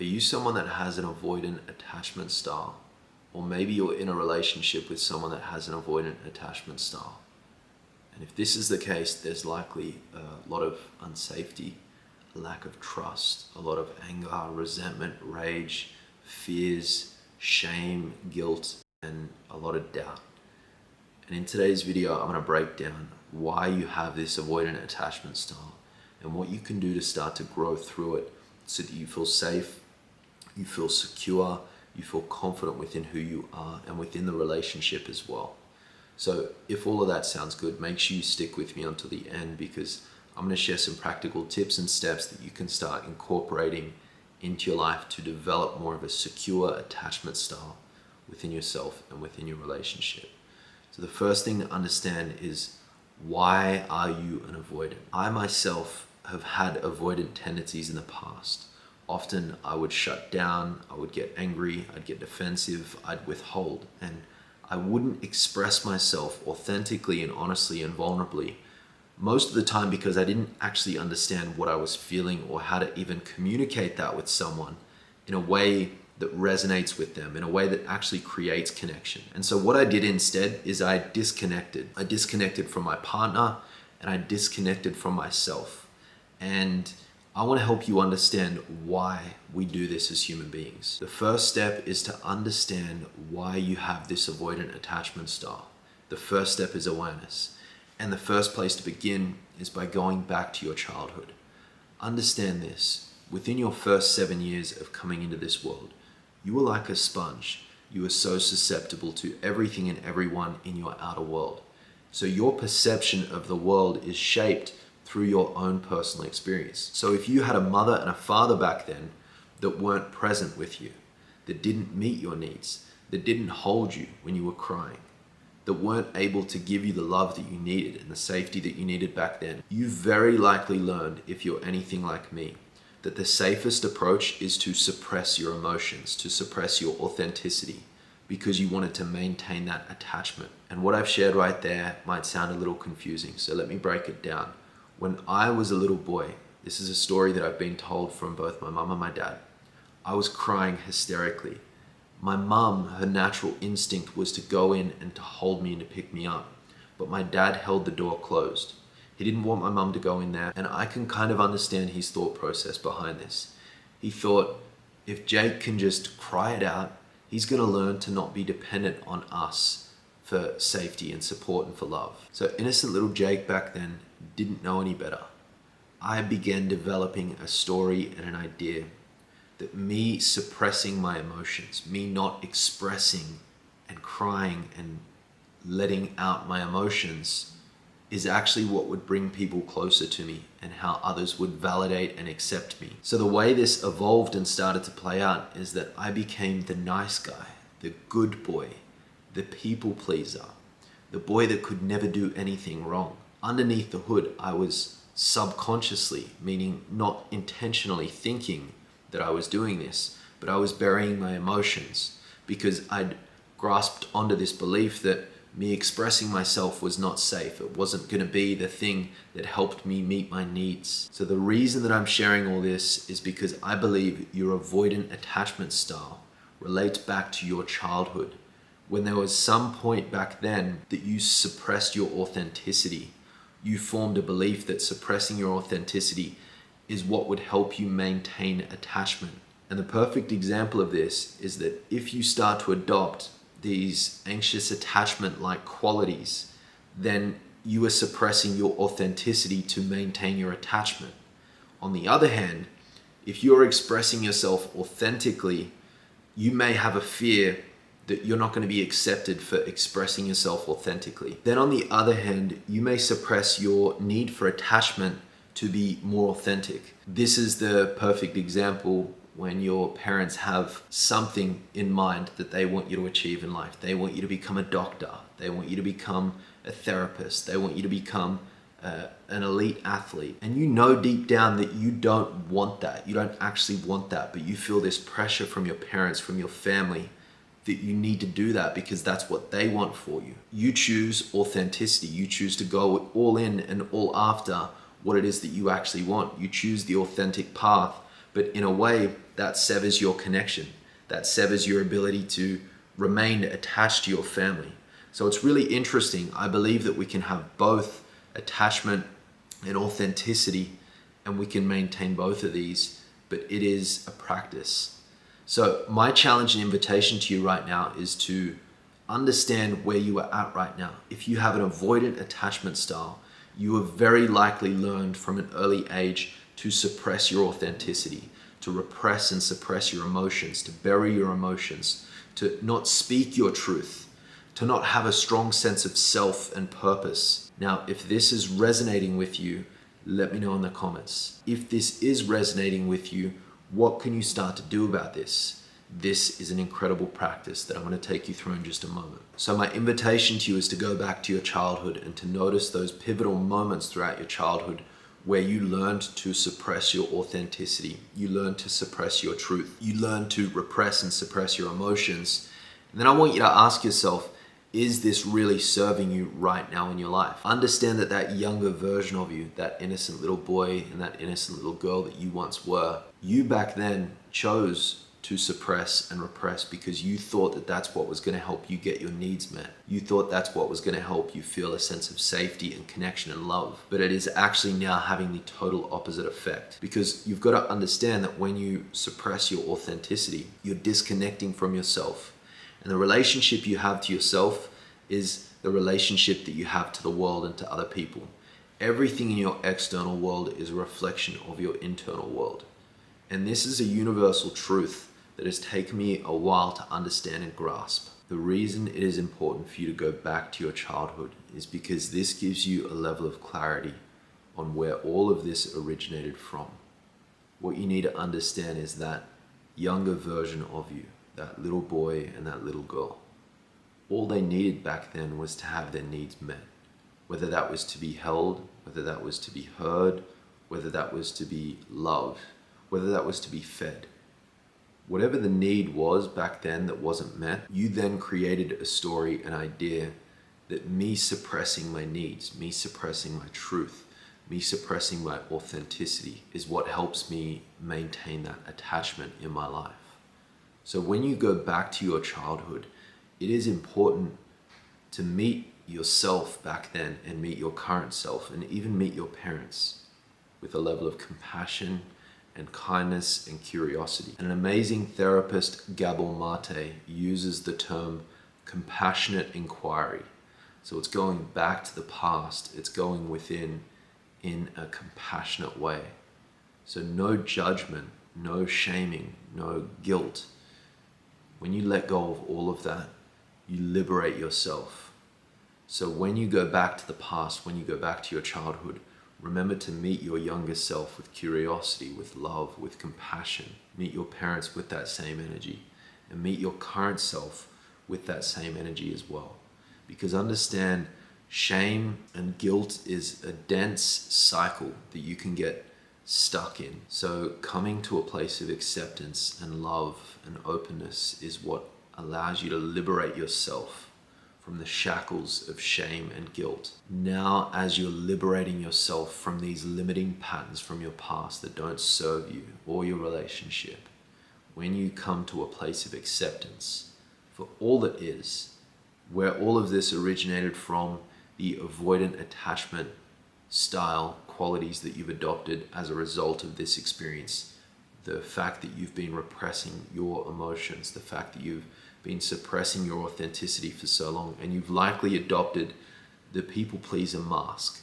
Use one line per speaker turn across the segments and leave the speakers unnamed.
Are you someone that has an avoidant attachment style? Or maybe you're in a relationship with someone that has an avoidant attachment style. And if this is the case, there's likely a lot of unsafety, a lack of trust, a lot of anger, resentment, rage, fears, shame, guilt, and a lot of doubt. And in today's video, I'm going to break down why you have this avoidant attachment style and what you can do to start to grow through it so that you feel safe, you feel secure, you feel confident within who you are and within the relationship as well. So if all of that sounds good, make sure you stick with me until the end, because I'm going to share some practical tips and steps that you can start incorporating into your life to develop more of a secure attachment style within yourself and within your relationship. So the first thing to understand is, why are you an avoidant? I myself have had avoidant tendencies in the past. Often I would shut down, I would get angry, I'd get defensive, I'd withhold, and I wouldn't express myself authentically and honestly and vulnerably most of the time because I didn't actually understand what I was feeling or how to even communicate that with someone in a way that resonates with them, in a way that actually creates connection. And so what I did instead is I disconnected. I disconnected from my partner and I disconnected from myself. And I want to help you understand why we do this as human beings. The first step is to understand why you have this avoidant attachment style. The first step is awareness. And the first place to begin is by going back to your childhood. Understand this. Within your first 7 years of coming into this world, you were like a sponge. You were so susceptible to everything and everyone in your outer world. So your perception of the world is shaped through your own personal experience. So if you had a mother and a father back then that weren't present with you, that didn't meet your needs, that didn't hold you when you were crying, that weren't able to give you the love that you needed and the safety that you needed back then, you very likely learned, if you're anything like me, that the safest approach is to suppress your emotions, to suppress your authenticity, because you wanted to maintain that attachment. And what I've shared right there might sound a little confusing, so let me break it down. When I was a little boy, this is a story that I've been told from both my mum and my dad, I was crying hysterically. My mum, her natural instinct was to go in and to hold me and to pick me up, but my dad held the door closed. He didn't want my mum to go in there, and I can kind of understand his thought process behind this. He thought, if Jake can just cry it out, he's going to learn to not be dependent on us for safety and support and for love. So innocent little Jake back then didn't know any better. I began developing a story and an idea that me suppressing my emotions, me not expressing and crying and letting out my emotions, is actually what would bring people closer to me and how others would validate and accept me. So the way this evolved and started to play out is that I became the nice guy, the good boy, the people pleaser, the boy that could never do anything wrong. Underneath the hood, I was subconsciously, meaning not intentionally thinking that I was doing this, but I was burying my emotions because I'd grasped onto this belief that me expressing myself was not safe. It wasn't going to be the thing that helped me meet my needs. So the reason that I'm sharing all this is because I believe your avoidant attachment style relates back to your childhood, when there was some point back then that you suppressed your authenticity. You formed a belief that suppressing your authenticity is what would help you maintain attachment. And the perfect example of this is that if you start to adopt these anxious attachment-like qualities, then you are suppressing your authenticity to maintain your attachment. On the other hand, if you're expressing yourself authentically, you may have a fear that you're not going to be accepted for expressing yourself authentically. Then on the other hand, you may suppress your need for attachment to be more authentic. This is the perfect example when your parents have something in mind that they want you to achieve in life. They want you to become a doctor. They want you to become a therapist. They want you to become an elite athlete. And you know deep down that you don't want that. You don't actually want that, but you feel this pressure from your parents, from your family, that you need to do that because that's what they want for you. You choose authenticity. You choose to go all in and all after what it is that you actually want. You choose the authentic path But in a way, that severs your connection. That severs your ability to remain attached to your family. So it's really interesting. I believe that we can have both attachment and authenticity, and we can maintain both of these, but it is a practice. So my challenge and invitation to you right now is to understand where you are at right now. If you have an avoidant attachment style, you have very likely learned from an early age to suppress your authenticity, to repress and suppress your emotions, to bury your emotions, to not speak your truth, to not have a strong sense of self and purpose. Now, if this is resonating with you, let me know in the comments. If this is resonating with you, what can you start to do about this? This is an incredible practice that I'm going to take you through in just a moment. So my invitation to you is to go back to your childhood and to notice those pivotal moments throughout your childhood where you learned to suppress your authenticity, you learned to suppress your truth, you learned to repress and suppress your emotions. And then I want you to ask yourself, is this really serving you right now in your life? Understand that that younger version of you, that innocent little boy and that innocent little girl that you once were, you back then chose to suppress and repress because you thought that that's what was going to help you get your needs met. You thought that's what was going to help you feel a sense of safety and connection and love. But it is actually now having the total opposite effect, because you've got to understand that when you suppress your authenticity, you're disconnecting from yourself. And the relationship you have to yourself is the relationship that you have to the world and to other people. Everything in your external world is a reflection of your internal world. And this is a universal truth that has taken me a while to understand and grasp. The reason it is important for you to go back to your childhood is because this gives you a level of clarity on where all of this originated from. What you need to understand is that younger version of you, that little boy and that little girl, all they needed back then was to have their needs met. Whether that was to be held, whether that was to be heard, whether that was to be loved, whether that was to be fed. Whatever the need was back then that wasn't met, you then created a story, an idea that me suppressing my needs, me suppressing my truth, me suppressing my authenticity is what helps me maintain that attachment in my life. So when you go back to your childhood, it is important to meet yourself back then and meet your current self and even meet your parents with a level of compassion and kindness and curiosity. And an amazing therapist, Gabor Mate, uses the term compassionate inquiry. So it's going back to the past, it's going within in a compassionate way. So no judgment, no shaming, no guilt. When you let go of all of that, you liberate yourself. So when you go back to the past, when you go back to your childhood, remember to meet your younger self with curiosity, with love, with compassion. Meet your parents with that same energy, and meet your current self with that same energy as well. Because understand, shame and guilt is a dense cycle that you can get stuck in. So coming to a place of acceptance and love and openness is what allows you to liberate yourself from the shackles of shame and guilt. Now, as you're liberating yourself from these limiting patterns from your past that don't serve you or your relationship, when you come to a place of acceptance for all that is, where all of this originated from, the avoidant attachment style qualities that you've adopted as a result of this experience, the fact that you've been repressing your emotions, the fact that you've been suppressing your authenticity for so long, and you've likely adopted the people pleaser mask.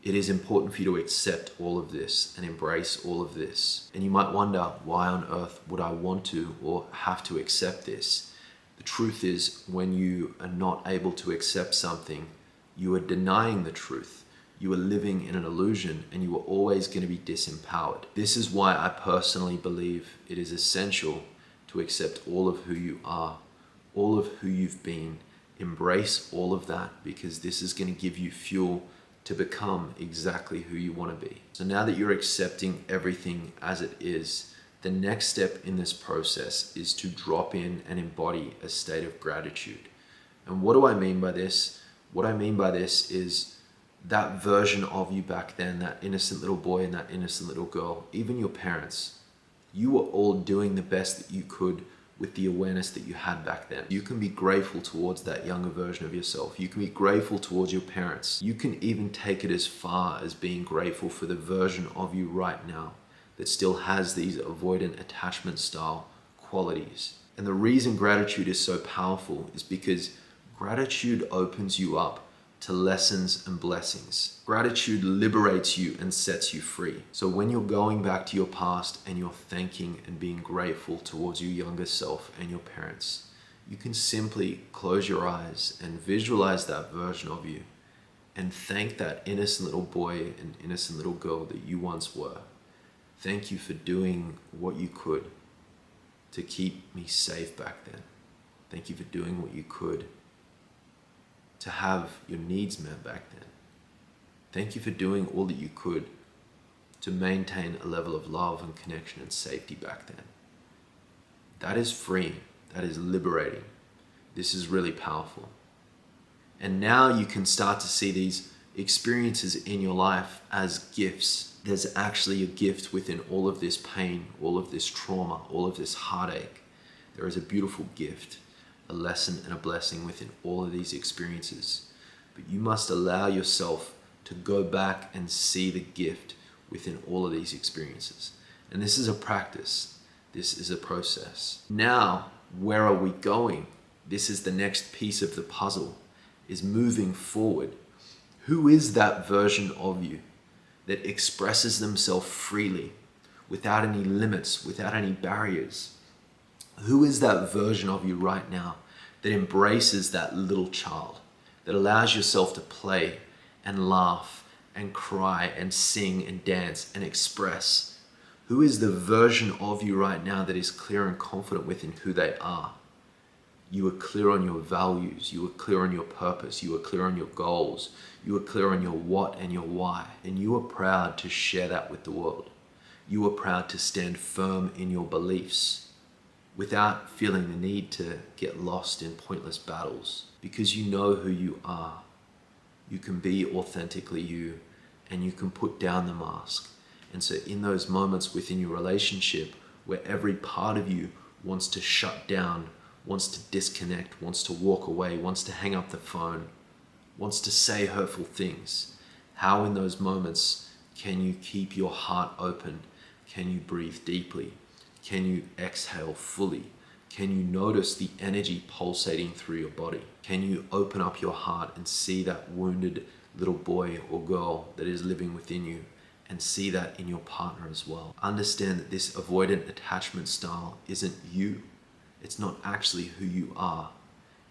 It is important for you to accept all of this and embrace all of this. And you might wonder, why on earth would I want to or have to accept this? The truth is, when you are not able to accept something, you are denying the truth. You are living in an illusion, and you are always going to be disempowered. This is why I personally believe it is essential to accept all of who you are, all of who you've been. Embrace all of that, because this is going to give you fuel to become exactly who you want to be. So now that you're accepting everything as it is, the next step in this process is to drop in and embody a state of gratitude. And what do I mean by this? What I mean by this is that version of you back then, that innocent little boy and that innocent little girl, even your parents, You were all doing the best that you could with the awareness that you had back then. You can be grateful towards that younger version of yourself. You can be grateful towards your parents. You can even take it as far as being grateful for the version of you right now that still has these avoidant attachment style qualities. And the reason gratitude is so powerful is because gratitude opens you up to lessons and blessings. Gratitude liberates you and sets you free. So when you're going back to your past and you're thanking and being grateful towards your younger self and your parents, you can simply close your eyes and visualize that version of you and thank that innocent little boy and innocent little girl that you once were. Thank you for doing what you could to keep me safe back then. Thank you for doing what you could to have your needs met back then. Thank you for doing all that you could to maintain a level of love and connection and safety back then. That is freeing. That is liberating. This is really powerful. And now you can start to see these experiences in your life as gifts. There's actually a gift within all of this pain, all of this trauma, all of this heartache. There is a beautiful gift, a lesson and a blessing within all of these experiences. But you must allow yourself to go back and see the gift within all of these experiences. And this is a practice. This is a process. Now, where are we going? This is the next piece of the puzzle, is moving forward. Who is that version of you that expresses themselves freely, without any limits, without any barriers? Who is that version of you right now that embraces that little child, that allows yourself to play and laugh and cry and sing and dance and express? Who is the version of you right now that is clear and confident within who they are? You are clear on your values, you are clear on your purpose, you are clear on your goals, you are clear on your what and your why, and you are proud to share that with the world. You are proud to stand firm in your beliefs without feeling the need to get lost in pointless battles, because you know who you are. You can be authentically you, and you can put down the mask. And so in those moments within your relationship where every part of you wants to shut down, wants to disconnect, wants to walk away, wants to hang up the phone, wants to say hurtful things, how in those moments can you keep your heart open? Can you breathe deeply? Can you exhale fully? Can you notice the energy pulsating through your body? Can you open up your heart and see that wounded little boy or girl that is living within you, and see that in your partner as well? Understand that this avoidant attachment style isn't you. It's not actually who you are.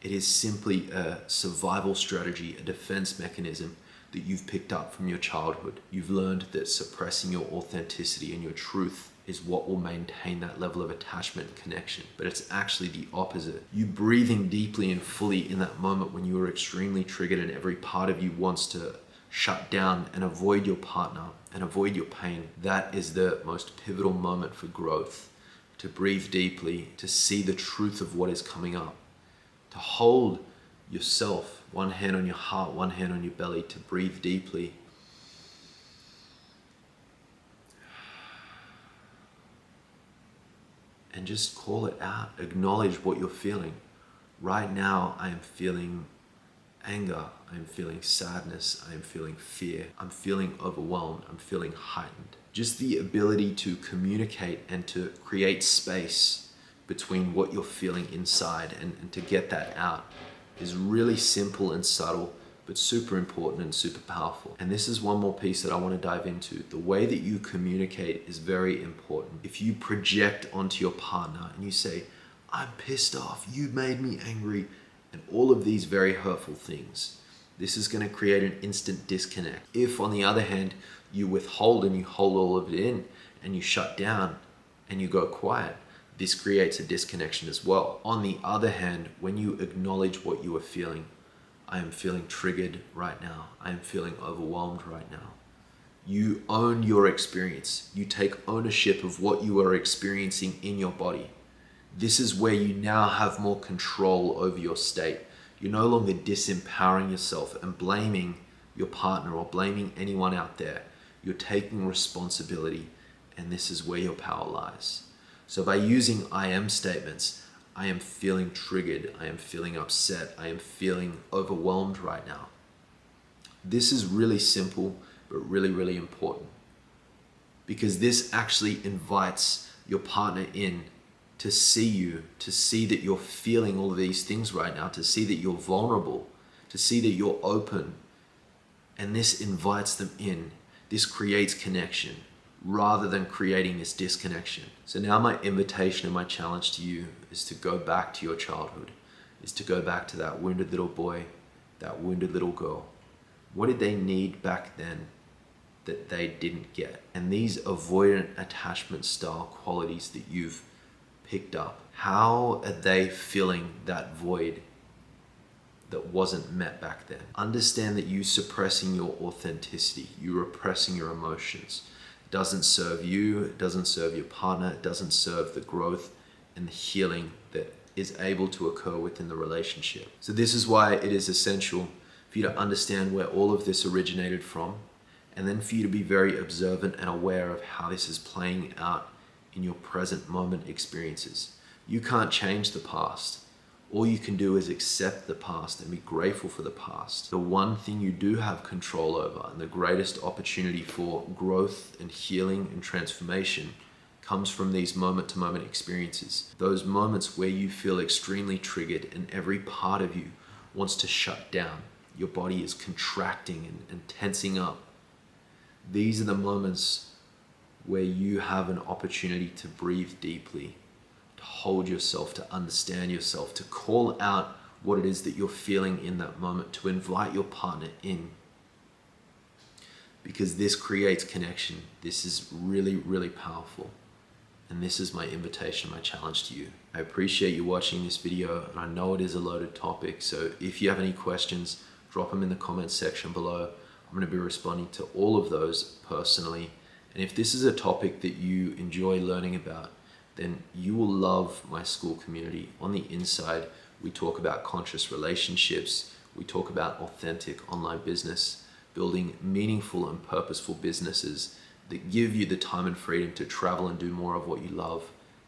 It is simply a survival strategy, a defense mechanism that you've picked up from your childhood. You've learned that suppressing your authenticity and your truth is what will maintain that level of attachment and connection. But it's actually the opposite. You breathing deeply and fully in that moment when you are extremely triggered and every part of you wants to shut down and avoid your partner and avoid your pain. That is the most pivotal moment for growth. To breathe deeply, to see the truth of what is coming up, to hold yourself, one hand on your heart, one hand on your belly, to breathe deeply. And just call it out. Acknowledge what you're feeling. Right now, I am feeling anger. I am feeling sadness. I am feeling fear. I'm feeling overwhelmed. I'm feeling heightened. Just the ability to communicate and to create space between what you're feeling inside and to get that out is really simple and subtle, but super important and super powerful. And this is one more piece that I want to dive into. The way that you communicate is very important. If you project onto your partner and you say, I'm pissed off, you made me angry, and all of these very hurtful things, this is going to create an instant disconnect. If, on the other hand, you withhold and you hold all of it in and you shut down and you go quiet, this creates a disconnection as well. On the other hand, when you acknowledge what you are feeling, I am feeling triggered right now. I am feeling overwhelmed right now. You own your experience. You take ownership of what you are experiencing in your body. This is where you now have more control over your state. You're no longer disempowering yourself and blaming your partner or blaming anyone out there. You're taking responsibility, and this is where your power lies. So by using I am statements, I am feeling triggered, I am feeling upset, I am feeling overwhelmed right now. This is really simple, but really, really important, because this actually invites your partner in to see you, to see that you're feeling all of these things right now, to see that you're vulnerable, to see that you're open. And this invites them in. This creates connection rather than creating this disconnection. So now my invitation and my challenge to you is to go back to your childhood, is to go back to that wounded little boy, that wounded little girl. What did they need back then that they didn't get? And these avoidant attachment style qualities that you've picked up, how are they filling that void that wasn't met back then? Understand that you suppressing your authenticity, you repressing your emotions, doesn't serve you, it doesn't serve your partner, it doesn't serve the growth and the healing that is able to occur within the relationship. So this is why it is essential for you to understand where all of this originated from, and then for you to be very observant and aware of how this is playing out in your present moment experiences. You can't change the past. All you can do is accept the past and be grateful for the past. The one thing you do have control over, and the greatest opportunity for growth and healing and transformation, comes from these moment-to-moment experiences. Those moments where you feel extremely triggered and every part of you wants to shut down. Your body is contracting and tensing up. These are the moments where you have an opportunity to breathe deeply, to hold yourself, to understand yourself, to call out what it is that you're feeling in that moment, to invite your partner in. Because this creates connection. This is really, really powerful. And this is my invitation, my challenge to you. I appreciate you watching this video, and I know it is a loaded topic, so if you have any questions, drop them in the comments section below. I'm going to be responding to all of those personally. And if this is a topic that you enjoy learning about, then you will love my school community. On the inside, we talk about conscious relationships. We talk about authentic online business, building meaningful and purposeful businesses that give you the time and freedom to travel and do more of what you love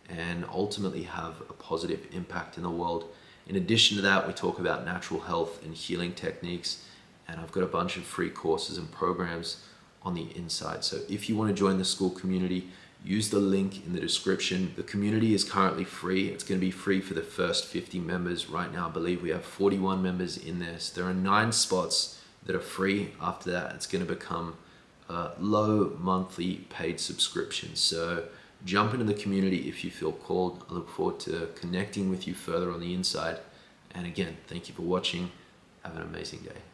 and ultimately have a positive impact in the world. In addition to that, we talk about natural health and healing techniques, and I've got a bunch of free courses and programs on the inside. So if you want to join the school community, use the link in the description. The community is currently free. It's going to be free for the first 50 members. Right now, I believe we have 41 members in there. So there are 9 spots that are free. After that, it's going to become a low monthly paid subscription. So jump into the community if you feel called. I look forward to connecting with you further on the inside. And again, thank you for watching. Have an amazing day.